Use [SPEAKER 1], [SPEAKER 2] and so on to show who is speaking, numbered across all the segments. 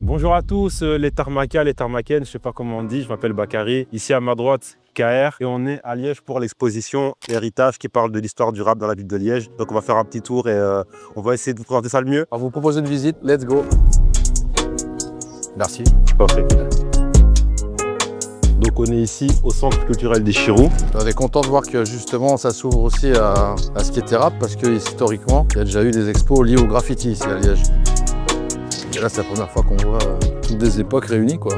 [SPEAKER 1] Bonjour à tous, les Tarmakas, les Tarmakennes, je sais pas comment on dit, je m'appelle Bakary. Ici à ma droite, KR, et on est à Liège pour l'exposition Héritage qui parle de l'histoire du rap dans la ville de Liège. Donc on va faire un petit tour et on va essayer de vous présenter ça le mieux.
[SPEAKER 2] On va vous proposer une visite, let's go. Merci.
[SPEAKER 1] Parfait. Donc on est ici au centre culturel des Chirous.
[SPEAKER 2] On est content de voir que justement ça s'ouvre aussi à ce qui était rap parce que historiquement, il y a déjà eu des expos liés au graffiti ici à Liège. Et là, c'est la première fois qu'on voit toutes des époques réunies, quoi.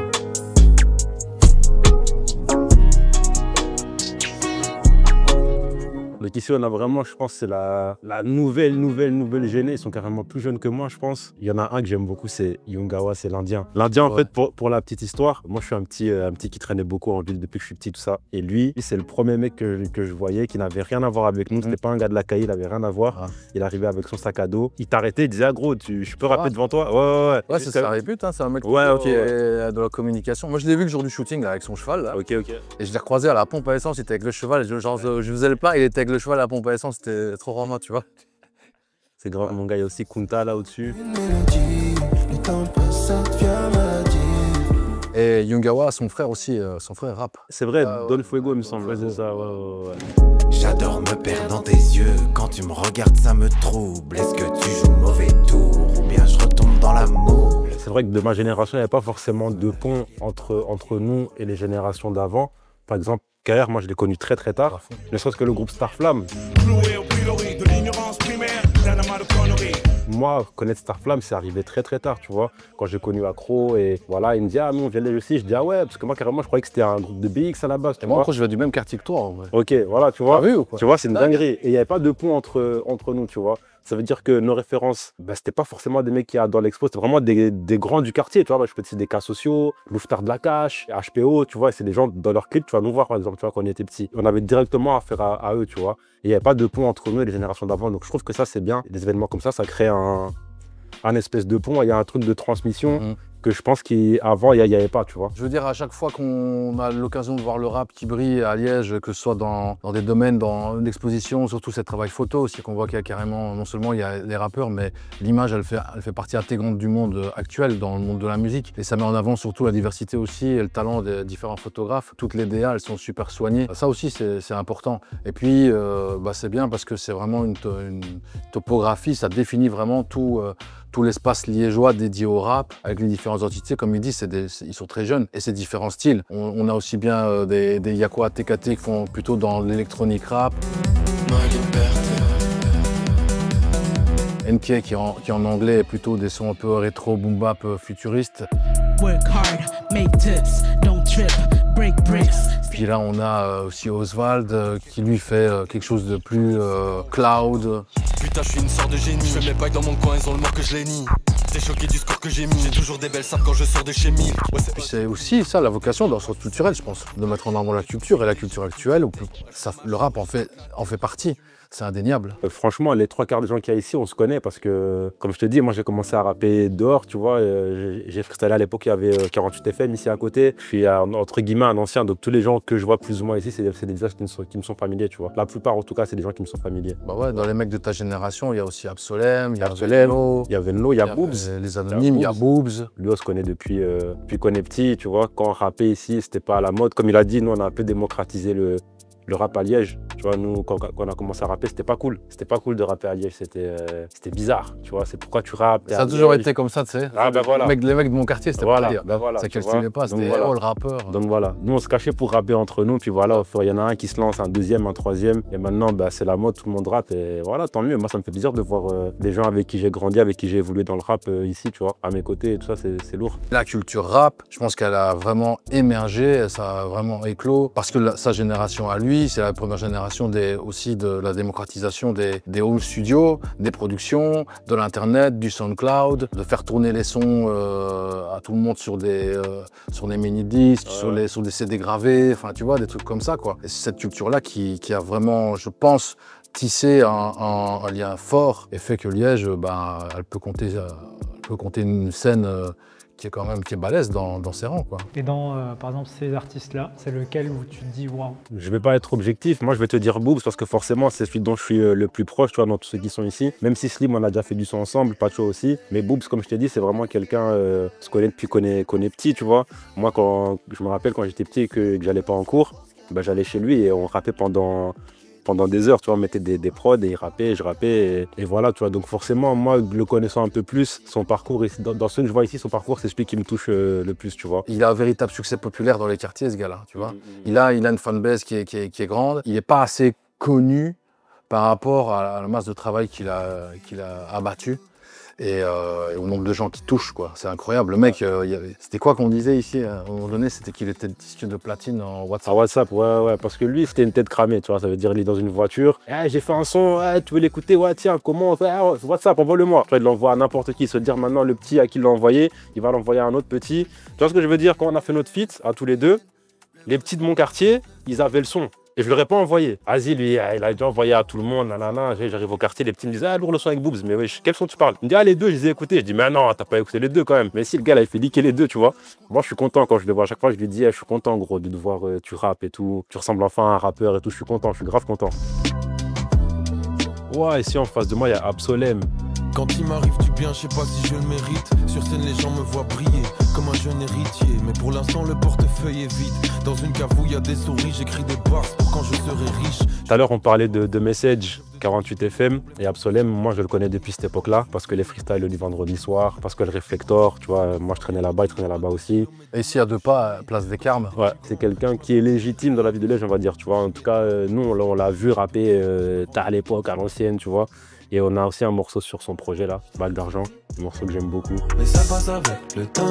[SPEAKER 1] Donc ici, on a vraiment, je pense, c'est la nouvelle géné. Ils sont carrément plus jeunes que moi, je pense. Il y en a un que j'aime beaucoup, c'est Yungawa, c'est l'Indien. L'Indien, en fait, pour la petite histoire, moi, je suis un petit qui traînait beaucoup en ville depuis que je suis petit, tout ça. Et lui, c'est le premier mec que je voyais qui n'avait rien à voir avec nous. C'était pas un gars de la caille, il avait rien à voir. Il arrivait avec son sac à dos. Il t'arrêtait, il disait, ah gros, je peux rapper devant toi?
[SPEAKER 2] Ouais, c'est sa répute, hein, c'est un mec qui est de la communication. Moi, je l'ai vu le jour du shooting là, avec son cheval. Là.
[SPEAKER 1] Ok.
[SPEAKER 2] Et je l'ai recroisé à la pompe à essence, il était avec le cheval. Genre, je faisais le plein, il était avec le cheval à la pompe à essence, c'était trop romain, tu vois.
[SPEAKER 1] C'est grand, mon gars, il y a aussi Kunta là au-dessus.
[SPEAKER 2] Et Yungawa, son frère aussi, son frère rap.
[SPEAKER 1] C'est vrai, Don Fuego, il me semble. Ouais, c'est ça, ouais.
[SPEAKER 3] J'adore me perdre dans tes yeux. Quand tu me regardes, ça me trouble. Est-ce que tu joues mauvais tour ou bien je retombe dans l'amour?
[SPEAKER 1] C'est vrai que de ma génération, il n'y avait pas forcément de pont entre nous et les générations d'avant. Par exemple, KR, moi je l'ai connu très tard. Ne serait-ce que le groupe Starflame. Moi, connaître Starflame, c'est arrivé très tard, tu vois. Quand j'ai connu Accro et voilà, il me dit, ah non, on vient de Liège aussi. Je dis, ah ouais, parce que moi carrément, je croyais que c'était un groupe de BX à la base.
[SPEAKER 2] Et moi, je vais du même quartier que toi, en vrai.
[SPEAKER 1] Ok, voilà, tu vois.
[SPEAKER 2] T'as vu ou quoi?
[SPEAKER 1] Tu vois, c'est une dinguerie. Et il n'y avait pas de pont entre nous, tu vois. Ça veut dire que nos références, c'était pas forcément des mecs qui dans l'expo, c'était vraiment des grands du quartier, tu vois. Je peux te citer des cas sociaux, Louftar de la Cache, HPO, tu vois. C'est des gens dans leur clip, tu vas nous voir par exemple, tu vois, quand on était petits. On avait directement affaire à eux, tu vois. Et il n'y avait pas de pont entre nous et les générations d'avant. Donc je trouve que ça, c'est bien. Des événements comme ça crée un espèce de pont. Il y a un truc de transmission. Que je pense qu'avant, il n'y avait pas, tu vois.
[SPEAKER 2] Je veux dire, à chaque fois qu'on a l'occasion de voir le rap qui brille à Liège, que ce soit dans des domaines, dans l'exposition, surtout c'est le travail photo aussi, qu'on voit qu'il y a carrément, non seulement il y a les rappeurs, mais l'image, elle fait partie intégrante du monde actuel, dans le monde de la musique. Et ça met en avant surtout la diversité aussi et le talent des différents photographes. Toutes les DA, elles sont super soignées. Ça aussi, c'est important. Et puis, c'est bien parce que c'est vraiment une topographie, ça définit vraiment tout l'espace liégeois dédié au rap, avec les différentes entités, comme il dit, ils sont très jeunes, et c'est différents styles. On a aussi bien des Yakwa TKT qui font plutôt dans l'électronique rap. NK qui en anglais est plutôt des sons un peu rétro, boom bap, futuristes. Puis là, on a aussi Oswald qui lui fait quelque chose de plus cloud.
[SPEAKER 4] Putain, je suis une sorte de génie. Je fais mes bails dans mon coin, ils ont le mort que je les nie. T'es choqué du score que j'ai mis. J'ai toujours des belles sapes quand je sors de chez Mille.
[SPEAKER 2] Puis c'est aussi ça la vocation dans le sens culturel, je pense, de mettre en avant la culture et la culture actuelle. Le rap en fait partie. C'est indéniable.
[SPEAKER 1] Franchement, les 3/4 des gens qu'il y a ici, on se connaît parce que, comme je te dis, moi j'ai commencé à rapper dehors, tu vois. J'ai freestylé à l'époque, il y avait 48 FM ici à côté. Je suis entre guillemets un ancien, donc tous les gens que je vois plus ou moins ici, c'est des visages qui me sont familiers, tu vois. La plupart, en tout cas, c'est des gens qui me sont familiers.
[SPEAKER 2] Bah ouais, dans les mecs de ta génération, il y a aussi Absolem, il y a
[SPEAKER 1] Venlo, il y a Boobs.
[SPEAKER 2] Les Anonymes, il y a Boobs.
[SPEAKER 1] Lui, on se connaît depuis qu'on est petit, tu vois. Quand on rappait ici, c'était pas à la mode. Comme il a dit, nous, on a un peu démocratisé le rap à Liège. Tu vois, nous, quand on a commencé à rapper, c'était pas cool. C'était pas cool de rapper à Liège, c'était bizarre, tu vois. C'est pourquoi tu rappes.
[SPEAKER 2] Ça a toujours été comme ça, tu sais.
[SPEAKER 1] Ah, ben voilà.
[SPEAKER 2] Les mecs de mon quartier, c'était pas dire.
[SPEAKER 1] Ben voilà,
[SPEAKER 2] ça calculait pas, c'était le rappeur.
[SPEAKER 1] Donc voilà, nous on se cachait pour rapper entre nous, puis voilà, il y en a un qui se lance, un deuxième, un troisième, et maintenant c'est la mode, tout le monde rappe, et voilà, tant mieux. Moi ça me fait plaisir de voir des gens avec qui j'ai grandi, avec qui j'ai évolué dans le rap ici, tu vois, à mes côtés, et tout ça, c'est lourd.
[SPEAKER 2] La culture rap, je pense qu'elle a vraiment émergé, ça a vraiment éclos, parce que sa génération à lui, c'est la première génération aussi de la démocratisation des home studios, des productions, de l'internet, du SoundCloud, de faire tourner les sons à tout le monde sur des mini-disques, sur des CD gravés, enfin tu vois, des trucs comme ça quoi. Et c'est cette culture-là qui a vraiment, je pense, tissé un lien fort et fait que Liège, elle peut compter une scène qui est balèze dans ses rangs, quoi.
[SPEAKER 5] Et dans, par exemple, ces artistes-là, c'est lequel où tu te dis waouh?
[SPEAKER 1] Je vais pas être objectif, moi je vais te dire Boobs parce que forcément c'est celui dont je suis le plus proche, tu vois, dans tous ceux qui sont ici. Même si Slim, on a déjà fait du son ensemble, Pacho aussi. Mais Boobs, comme je t'ai dit, c'est vraiment quelqu'un se connaît depuis qu'on est petit, tu vois. Moi, je me rappelle quand j'étais petit et que j'allais pas en cours, bah, j'allais chez lui et on rappait pendant des heures, tu vois, on mettait des prods et il rappait, je rappais et voilà, tu vois. Donc forcément, moi, le connaissant un peu plus, son parcours, dans ce que je vois ici, son parcours, c'est celui qui me touche le plus, tu vois.
[SPEAKER 2] Il a un véritable succès populaire dans les quartiers, ce gars-là, tu vois. Il a une fanbase qui est grande. Il n'est pas assez connu par rapport à la masse de travail qu'il a abattu. Et au nombre de gens qui touchent, quoi. C'est incroyable. Le mec, c'était quoi qu'on disait ici à un moment donné? C'était qu'il était disque de platine en WhatsApp.
[SPEAKER 1] Ah, WhatsApp, ouais, parce que lui, c'était une tête cramée, tu vois. Ça veut dire, il est dans une voiture. Eh, j'ai fait un son, tu veux l'écouter? Ouais, tiens, comment? WhatsApp, envoie-le-moi. Tu vois, il l'envoie à n'importe qui. Se dire maintenant, le petit à qui il l'a envoyé, il va l'envoyer à un autre petit. Tu vois ce que je veux dire? Quand on a fait notre feat, à tous les deux, les petits de mon quartier, ils avaient le son. Et je ne l'aurais pas envoyé. Vas-y, lui, il a déjà envoyé à tout le monde. J'arrive au quartier, les petits me disent lourd le son avec Boobs. Mais wesh, quel son tu parles? Il me dit les deux, je les ai écoutés. Je dis mais non, t'as pas écouté les deux quand même. Mais si, le gars, là, il fait liquer les deux, tu vois. Moi, je suis content quand je le vois. À chaque fois, je lui dis je suis content, gros, de te voir, tu rappes et tout. Tu ressembles enfin à un rappeur et tout. Je suis content, je suis grave content. Ouais, ici, en face de moi, il y a Absolem.
[SPEAKER 6] Quand il m'arrive du bien, je sais pas si je le mérite. Sur scène, les gens me voient briller comme un jeune héritier. Mais pour l'instant, le portefeuille est vide. Dans une cave où il y a des souris, j'écris des bars pour quand je serai riche.
[SPEAKER 1] Tout à l'heure, on parlait de Message 48 FM et Absolem. Moi, je le connais depuis cette époque-là parce que les freestyles du vendredi soir, parce que le Réflector, tu vois, moi, je traînais là-bas, il traînait là-bas aussi.
[SPEAKER 2] Et ici, à 2 pas, place des Carmes.
[SPEAKER 1] Ouais, c'est quelqu'un qui est légitime dans la vie de Liège, on va dire, tu vois. En tout cas, nous, on l'a vu rapper à l'époque, à l'ancienne, tu vois. Et on a aussi un morceau sur son projet là, Balle d'argent, un morceau que j'aime beaucoup.
[SPEAKER 6] Mais ça passe avec le temps.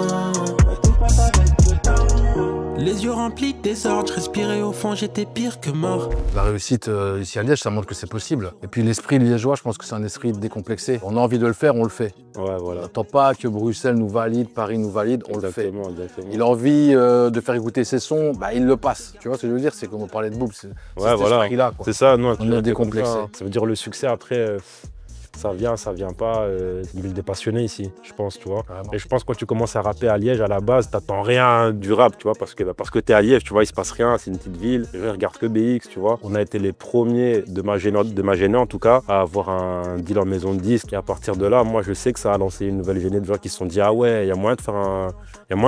[SPEAKER 6] Les yeux remplis de désordre, je respirais au fond, j'étais pire que mort.
[SPEAKER 2] La réussite ici à Liège, ça montre que c'est possible. Et puis l'esprit liégeois, je pense que c'est un esprit décomplexé. On a envie de le faire, on le fait.
[SPEAKER 1] Ouais, voilà.
[SPEAKER 2] On n'attend pas que Bruxelles nous valide, Paris nous valide, on le fait.
[SPEAKER 1] Exactement.
[SPEAKER 2] Il a envie de faire écouter ses sons, bah, il le passe. Tu vois ce que je veux dire? C'est comme on parlait de Boobs.
[SPEAKER 1] Ouais, voilà. C'est ça, non,
[SPEAKER 2] on est décomplexé.
[SPEAKER 1] Ça veut dire le succès après. Ça vient pas. C'est une ville des passionnés ici, je pense, tu vois.
[SPEAKER 2] Vraiment.
[SPEAKER 1] Et je pense que quand tu commences à rapper à Liège, à la base, t'attends rien du rap, tu vois, parce que t'es à Liège, tu vois, il se passe rien, c'est une petite ville. Les gens regardent que BX, tu vois. On a été les premiers de ma gênée en tout cas, à avoir un deal en maison de disques. Et à partir de là, moi, je sais que ça a lancé une nouvelle gênée de gens qui se sont dit ah ouais, il y a moyen de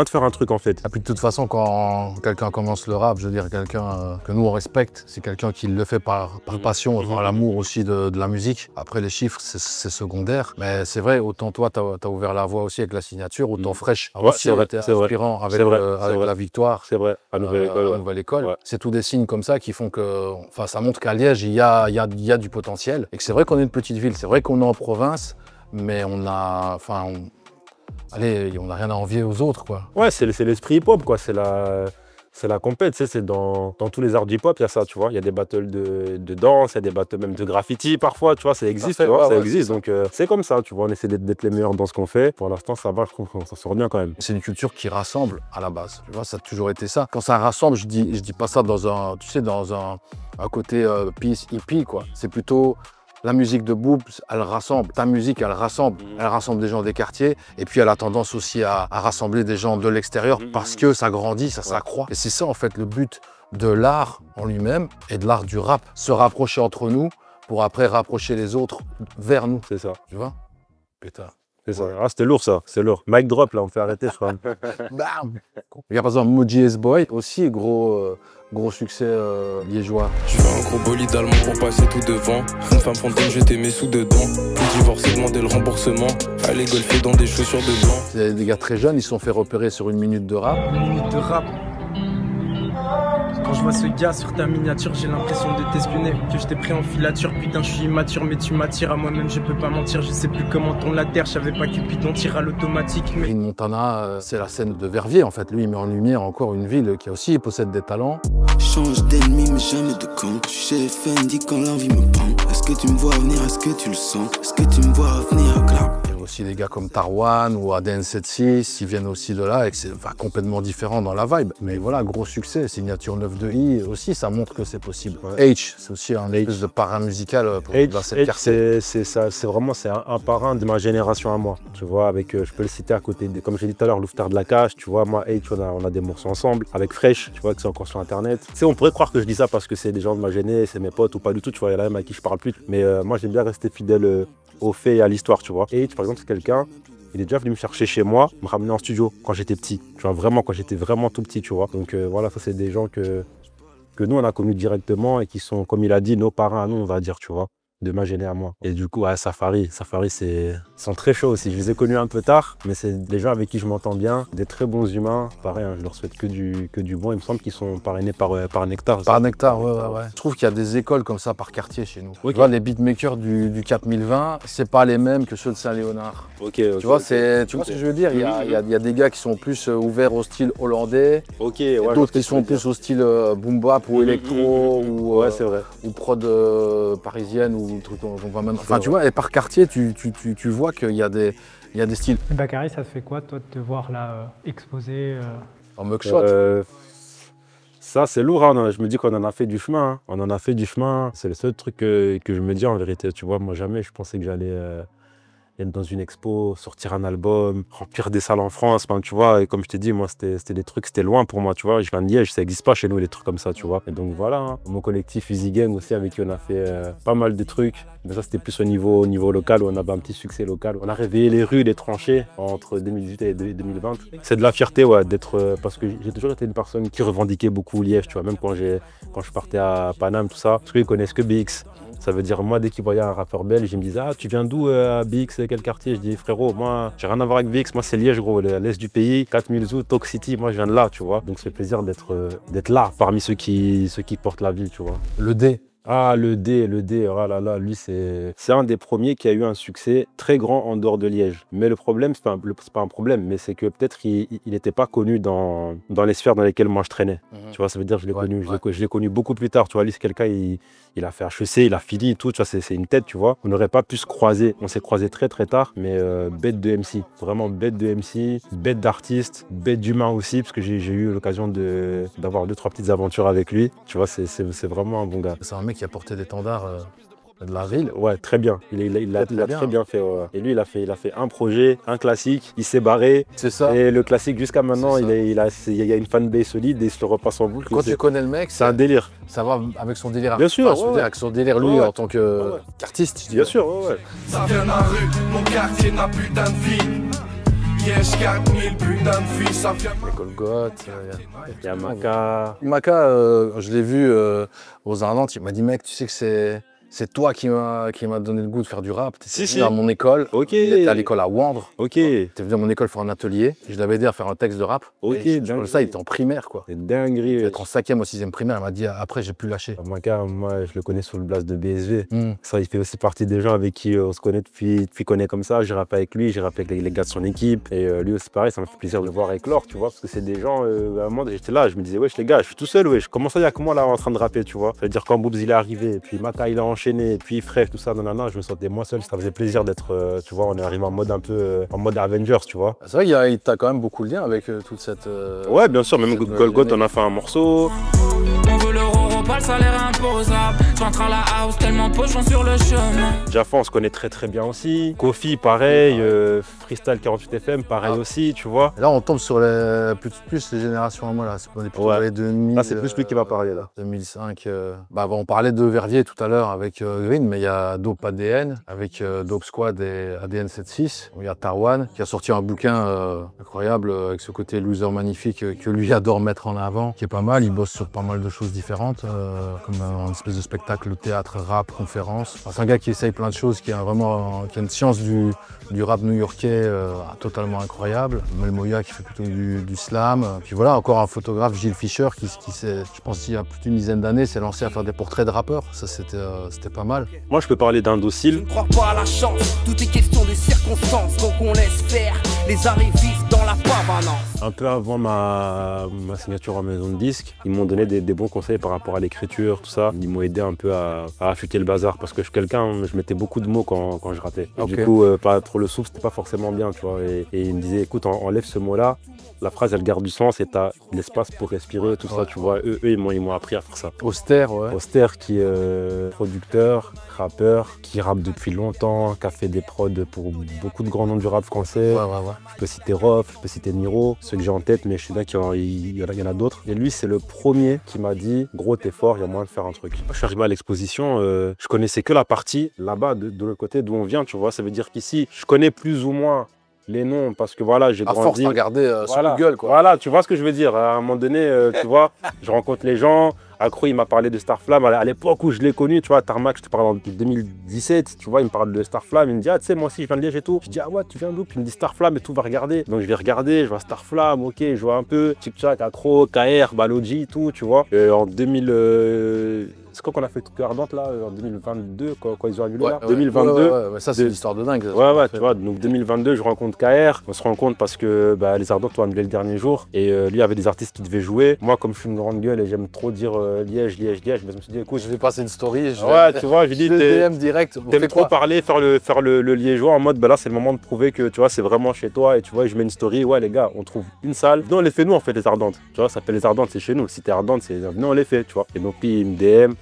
[SPEAKER 1] faire un truc en fait.
[SPEAKER 2] Et puis de toute façon, quand quelqu'un commence le rap, je veux dire, quelqu'un que nous on respecte, c'est quelqu'un qui le fait par passion, par l'amour aussi de la musique. Après les chiffres, c'est secondaire. Mais c'est vrai, autant toi, tu as ouvert la voie aussi avec la signature, autant Fresh a aussi été inspirant avec la victoire.
[SPEAKER 1] C'est vrai, à
[SPEAKER 2] Nouvelle École. Ouais. C'est tous des signes comme ça qui font que, enfin, ça montre qu'à Liège, il y a du potentiel. Et que c'est vrai qu'on est une petite ville, c'est vrai qu'on est en province, mais on a, enfin, on n'a rien à envier aux autres, quoi.
[SPEAKER 1] Ouais, c'est l'esprit hip-hop, quoi. C'est la compète, tu sais, c'est dans tous les arts du hip-hop, il y a ça, tu vois. Il y a des battles de danse, il y a des battles même de graffiti parfois, tu vois, ça existe, tu vois, ça existe. Donc c'est comme ça, tu vois, on essaie d'être les meilleurs dans ce qu'on fait. Pour l'instant, ça va, je trouve qu'on s'en sort bien quand même.
[SPEAKER 2] C'est une culture qui rassemble à la base, tu vois, ça a toujours été ça. Quand ça rassemble, je dis pas ça dans un côté peace hippie, quoi. C'est plutôt la musique de Boobs, elle rassemble. Ta musique, elle rassemble des gens des quartiers. Et puis, elle a tendance aussi à rassembler des gens de l'extérieur parce que ça grandit, ça s'accroît. Et c'est ça, en fait, le but de l'art en lui-même et de l'art du rap. Se rapprocher entre nous pour après rapprocher les autres vers nous.
[SPEAKER 1] C'est ça.
[SPEAKER 2] Tu vois? Putain.
[SPEAKER 1] C'est ça. Ah, c'était lourd, ça. C'est lourd. Mic drop, là, on fait arrêter, je crois.
[SPEAKER 2] Bam. Il y a par exemple Moji S-Boy, aussi gros succès liégeois.
[SPEAKER 7] Je veux un gros bolide allemand pour passer tout devant. Une femme fantôme, jeter mes sous dedans. Puis divorcer, demander le remboursement. Aller golfer dans des chaussures de blanc.
[SPEAKER 2] C'est des gars très jeunes, ils se sont fait repérer sur une minute de rap.
[SPEAKER 8] Une minute de rap. Quand je vois ce gars sur ta miniature, j'ai l'impression de t'espionner, que je t'ai pris en filature. Putain, je suis immature, mais tu m'attires. À moi-même, je peux pas mentir. Je sais plus comment tourne la terre. Je savais pas Cupidon tire à l'automatique. Mais
[SPEAKER 2] Green Montana, c'est la scène de Verviers, en fait. Lui, il met en lumière encore une ville qui aussi possède des talents.
[SPEAKER 9] Change d'ennemi, mais jamais de camp. Je suis chez Fendi quand l'envie me prend. Est-ce que tu me vois venir? Est-ce que tu le sens? Est-ce que tu me vois venir? Clap.
[SPEAKER 2] aussi des gars comme Tarwan ou ADN76, ils viennent aussi de là et que c'est complètement différent dans la vibe. Mais voilà, gros succès, signature 9 de I aussi, ça montre que c'est possible. H, c'est aussi un espèce de paramusical pour cette carte.
[SPEAKER 1] C'est vraiment un parrain de ma génération à moi. Tu vois, avec, je peux le citer à côté, comme j'ai dit tout à l'heure, Louftar de la Cache, tu vois, moi, H, on a des morceaux ensemble. Avec Fresh, tu vois, que c'est encore sur Internet. Tu sais, on pourrait croire que je dis ça parce que c'est des gens de ma génération, c'est mes potes ou pas du tout, tu vois, il y en a même à qui je parle plus. Mais moi, j'aime bien rester fidèle aux faits et à l'histoire, tu vois. H, par exemple, c'est quelqu'un, il est déjà venu me chercher chez moi, me ramener en studio quand j'étais petit. Tu vois, vraiment, quand j'étais vraiment tout petit, tu vois. Donc voilà, ça, c'est des gens que nous, on a connus directement et qui sont, comme il a dit, nos parents à nous, on va dire, tu vois, de ma génération à moi. Et du coup, ouais, Safari, ils sont très chauds aussi. Je les ai connus un peu tard, mais c'est des gens avec qui je m'entends bien, des très bons humains. Pareil, hein, je leur souhaite que du bon. Il me semble qu'ils sont parrainés par Nectar.
[SPEAKER 2] Par Nectar, ouais. Je trouve qu'il y a des écoles comme ça par quartier chez nous. Okay. Tu vois, les beatmakers du 4020, c'est pas les mêmes que ceux de Saint-Léonard.
[SPEAKER 1] Tu
[SPEAKER 2] vois, tu vois ce que je veux dire? Il y a des gars qui sont plus ouverts au style hollandais, d'autres qui sont plus au style boom bap ou électro ou prod parisienne ou truc. Enfin, tu vois, et par quartier, tu vois qu'il y a des styles.
[SPEAKER 5] Bakary, ça te fait quoi, toi, de te voir là exposé
[SPEAKER 2] en mugshot?
[SPEAKER 1] Ça, c'est lourd, hein. Je me dis qu'on en a fait du chemin. Hein. On en a fait du chemin. C'est le seul truc que je me dis en vérité. Tu vois, moi, jamais je pensais que j'allais être dans une expo, sortir un album, remplir des salles en France. Enfin, tu vois, et comme je t'ai dit, moi, c'était des trucs, c'était loin pour moi, tu vois. Je viens de Liège, ça n'existe pas chez nous, les trucs comme ça, tu vois. Et donc voilà, hein. Mon collectif Easy Gang aussi, avec qui on a fait pas mal de trucs. Mais ça, c'était plus au niveau local, où on avait un petit succès local. On a réveillé les rues, les tranchées entre 2018 et 2020. C'est de la fierté, ouais, d'être... parce que j'ai toujours été une personne qui revendiquait beaucoup Liège, tu vois. Même quand je partais à Paname, tout ça. Parce qu'ils connaissent que BX. Ça veut dire, moi, dès qu'ils voyaient un rappeur belge, ils me disaient « Ah, tu viens d'où à BX, quel quartier ?» Je dis « Frérot, moi, j'ai rien à voir avec BX, moi, c'est Liège, gros, l'est du pays, 4000 Zou, Talk City, moi, je viens de là, tu vois. » Donc, c'est plaisir d'être là, parmi ceux qui portent la ville, tu vois.
[SPEAKER 2] Le D.
[SPEAKER 1] Ah, le D, oh là là, lui, c'est un des premiers qui a eu un succès très grand en dehors de Liège. Mais le problème, c'est pas un problème, mais c'est que peut-être il n'était pas connu dans les sphères dans lesquelles moi je traînais. Tu vois, ça veut dire que je l'ai connu beaucoup plus tard. Tu vois, lui, c'est quelqu'un, il a fait HEC, il a fini et tout, tu vois, c'est une tête, tu vois. On n'aurait pas pu se croiser. On s'est croisés très très tard, mais bête de MC. Vraiment bête de MC, bête d'artiste, bête d'humain aussi, parce que j'ai eu l'occasion d'avoir 2-3 petites aventures avec lui. Tu vois, c'est vraiment un bon gars.
[SPEAKER 2] C'est un mec qui a porté des tendards de la ville.
[SPEAKER 1] Ouais, très bien. Il l'a très bien fait. Ouais. Et lui, il a fait un projet, un classique, il s'est barré.
[SPEAKER 2] C'est ça.
[SPEAKER 1] Et le classique, jusqu'à maintenant, il y a une fanbase solide et il se le repasse en boucle.
[SPEAKER 2] Quand tu connais le mec,
[SPEAKER 1] c'est un délire.
[SPEAKER 2] Ça va avec son délire.
[SPEAKER 1] Bien sûr.
[SPEAKER 2] Avec son délire, lui, en tant qu'artiste.
[SPEAKER 1] Bien sûr, ouais.
[SPEAKER 10] Ça vient de la rue, mon quartier n'a putain de vie. Liège 4000 putain de filles, ça vient.
[SPEAKER 2] Il y a Golgoth,
[SPEAKER 1] il y a Maka.
[SPEAKER 2] Maka, je l'ai vu aux Ardentes, il m'a dit mec, tu sais que c'est toi qui m'a donné le goût de faire du rap. Tu étais à mon école.
[SPEAKER 1] Ok.
[SPEAKER 2] Il était à l'école à Wandre.
[SPEAKER 1] Ok.
[SPEAKER 2] Tu es venu à mon école faire un atelier. Je l'avais aidé à faire un texte de rap.
[SPEAKER 1] Ok.
[SPEAKER 2] Ça, il était en primaire, quoi.
[SPEAKER 1] C'est dinguerie.
[SPEAKER 2] En 5e ou 6e primaire, il m'a dit après, j'ai plus lâché.
[SPEAKER 1] Maka, moi, je le connais sous le blast de BSV. Ça, il fait aussi partie des gens avec qui on se connaît depuis qu'on est comme ça. J'ai rappé avec lui, j'ai rappé avec les gars de son équipe. Et lui aussi, pareil, ça m'a fait plaisir de le voir avec Laure, tu vois. Parce que c'est des gens, à un moment, j'étais là, je me disais, wesh, les gars, je suis tout seul, wesh. Comment ça, il y a que moi là en train de rapper, tu vois. Ça veut dire quand Boobs il est arrivé, puis Maka il a enchaîné, puis Fresh, tout ça, nanana, je me sentais moi seul, ça faisait plaisir d'être, tu vois, on est arrivé en mode un peu, en mode Avengers, tu vois.
[SPEAKER 2] C'est vrai qu'il t'a quand même beaucoup de lien avec toute cette...
[SPEAKER 1] ouais, bien sûr, même Golgoth, on a fait un morceau.
[SPEAKER 11] On veut l'euro, pas le salaire imposable. Je rentre à la house tellement pochon sur le chemin.
[SPEAKER 1] Jaffa, on se connaît très très bien aussi. Kofi, pareil. Freestyle 48 FM, pareil aussi, tu vois.
[SPEAKER 2] Et là, on tombe sur plus les générations à moi, là. On est plutôt dans les 2000.
[SPEAKER 1] Là, c'est plus lui qui va parler, là.
[SPEAKER 2] 2005. On parlait de Verviers tout à l'heure avec Green, mais il y a Dope ADN, avec Dope Squad et ADN76. Il y a Tarwan, qui a sorti un bouquin incroyable, avec ce côté loser magnifique que lui adore mettre en avant, qui est pas mal. Il bosse sur pas mal de choses différentes, comme un espèce de spectacle, théâtre, rap, conférence. C'est un gars qui essaye plein de choses, qui a une science du rap new-yorkais totalement incroyable. Melmoya qui fait plutôt du slam. Puis voilà, encore un photographe, Gilles Fischer, qui je pense il y a plus d'une dizaine d'années, s'est lancé à faire des portraits de rappeurs. Ça, c'était pas mal.
[SPEAKER 1] Moi, je peux parler d'Indocile.
[SPEAKER 10] Je ne crois pas à la chance, tout est question de circonstances, donc on laisse faire les arrivistes dans la permanence.
[SPEAKER 1] un peu avant ma signature en maison de disque, ils m'ont donné des bons conseils par rapport à l'écriture, tout ça. Ils m'ont aidé un peu à affûter le bazar parce que je suis quelqu'un, je mettais beaucoup de mots quand je ratais. Okay. Du coup, pas trop le souffle, c'était pas forcément bien, tu vois. Et ils me disaient, écoute, enlève ce mot-là. La phrase, elle garde du sens et t'as l'espace pour respirer, tout ça, tu vois. Eux ils m'ont appris à faire ça.
[SPEAKER 2] Austère, ouais.
[SPEAKER 1] Austère, qui est producteur, rappeur, qui rappe depuis longtemps, qui a fait des prods pour beaucoup de grands noms du rap français.
[SPEAKER 2] Ouais.
[SPEAKER 1] Je peux citer Rof, je peux citer Niro, ceux que j'ai en tête, mais je sais bien qu'il y en a d'autres. Et lui, c'est le premier qui m'a dit, gros, t'es fort, il y a moyen de faire un truc. Je suis arrivé à l'exposition, je connaissais que la partie là-bas, de l'autre côté d'où on vient, tu vois. Ça veut dire qu'ici, je connais plus ou moins les noms, parce que voilà, j'ai grandi.
[SPEAKER 2] À force de regarder sur Google, quoi.
[SPEAKER 1] Voilà, tu vois ce que je veux dire. À un moment donné, tu vois, je rencontre les gens. Accro, il m'a parlé de Starflame. À l'époque où je l'ai connu, tu vois, Tarmac, je te parle en 2017, tu vois, il me parle de Starflame. Il me dit, ah, tu sais, moi aussi, je viens de Liège et tout. Je dis, ah ouais, tu viens d'où? Puis il me dit Starflame et tout, va regarder. Donc je vais regarder, je vois Starflame, ok, je vois un peu Tic-Tac, Accro, KR, Baloji, tout, tu vois. En 2000. C'est quoi qu'on a fait toute Ardente là, en 2022, quand ils ont annulé là 2022.
[SPEAKER 2] Ouais, ça c'est l'histoire de dingue.
[SPEAKER 1] Ouais, tu vois, donc 2022, je rencontre KR. On se rend compte parce que les Ardentes ont annulé le dernier jour. Et lui, il y avait des artistes qui devaient jouer. Moi, comme je suis une grande gueule et j'aime trop dire Liège, je me suis dit, écoute,
[SPEAKER 2] je vais passer une story.
[SPEAKER 1] Tu vois, je dis,
[SPEAKER 2] DM direct.
[SPEAKER 1] T'aimes trop parler, faire le liégeois en mode, là, c'est le moment de prouver que tu vois, c'est vraiment chez toi. Et tu vois, je mets une story. Ouais, les gars, on trouve une salle. Non, on les fait nous, en fait, les Ardentes. Tu vois, ça s'appelle les Ardentes, c'est chez nous. Si t'es Ardente, c'est non, on les fait, tu vois. Et donc, puis, il me DM.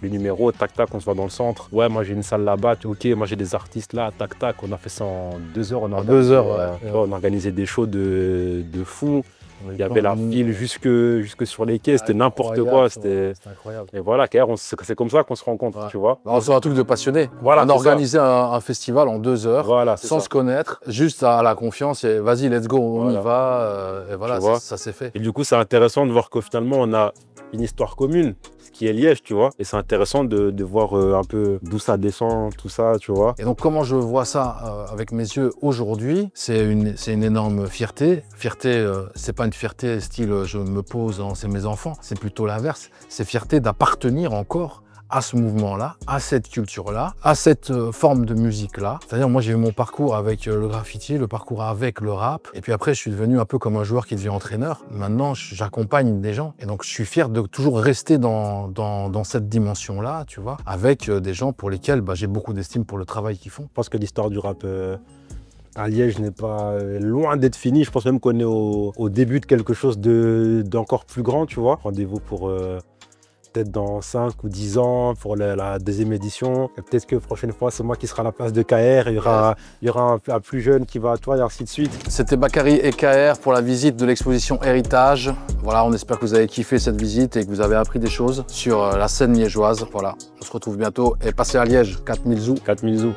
[SPEAKER 1] Les numéros, tac, on se voit dans le centre. Ouais, moi j'ai une salle là-bas, ok, moi j'ai des artistes là, tac, on a fait ça en 2 heures.
[SPEAKER 2] En 2 heures, ouais.
[SPEAKER 1] On organisait des shows de fou. Il y avait la file jusque sur les quais, c'était n'importe quoi. C'était
[SPEAKER 2] incroyable.
[SPEAKER 1] Et voilà, c'est comme ça qu'on se rencontre, tu vois.
[SPEAKER 2] C'est un truc de passionné.
[SPEAKER 1] Voilà,
[SPEAKER 2] on a organisé un festival en 2 heures,
[SPEAKER 1] voilà,
[SPEAKER 2] sans se connaître, juste à la confiance et vas-y, let's go, on y va. Et voilà, ça s'est fait.
[SPEAKER 1] Et du coup, c'est intéressant de voir qu'au finalement, on a une histoire commune, ce qui est Liège, tu vois. Et c'est intéressant de voir un peu d'où ça descend, tout ça, tu vois.
[SPEAKER 2] Et donc, comment je vois ça avec mes yeux aujourd'hui, c'est une énorme fierté. Fierté, c'est pas une fierté style je me pose, c'est mes enfants. C'est plutôt l'inverse. C'est fierté d'appartenir encore à ce mouvement-là, à cette culture-là, à cette forme de musique-là. C'est-à-dire, moi, j'ai eu mon parcours avec le graffiti, le parcours avec le rap. Et puis après, je suis devenu un peu comme un joueur qui devient entraîneur. Maintenant, j'accompagne des gens. Et donc, je suis fier de toujours rester dans cette dimension-là, tu vois, avec des gens pour lesquels j'ai beaucoup d'estime pour le travail qu'ils font.
[SPEAKER 1] Je pense que l'histoire du rap à Liège n'est pas loin d'être finie. Je pense même qu'on est au début de quelque chose d'encore plus grand, tu vois. Rendez-vous pour peut-être dans 5 ou 10 ans pour la deuxième édition. Peut-être que la prochaine fois, c'est moi qui sera à la place de KR. Il y aura un plus jeune qui va à toi et ainsi de suite.
[SPEAKER 2] C'était Bakary et KR pour la visite de l'exposition Héritage. Voilà, on espère que vous avez kiffé cette visite et que vous avez appris des choses sur la scène liégeoise. Voilà, on se retrouve bientôt et passez à Liège. 4000 zou.
[SPEAKER 1] 4000 zou.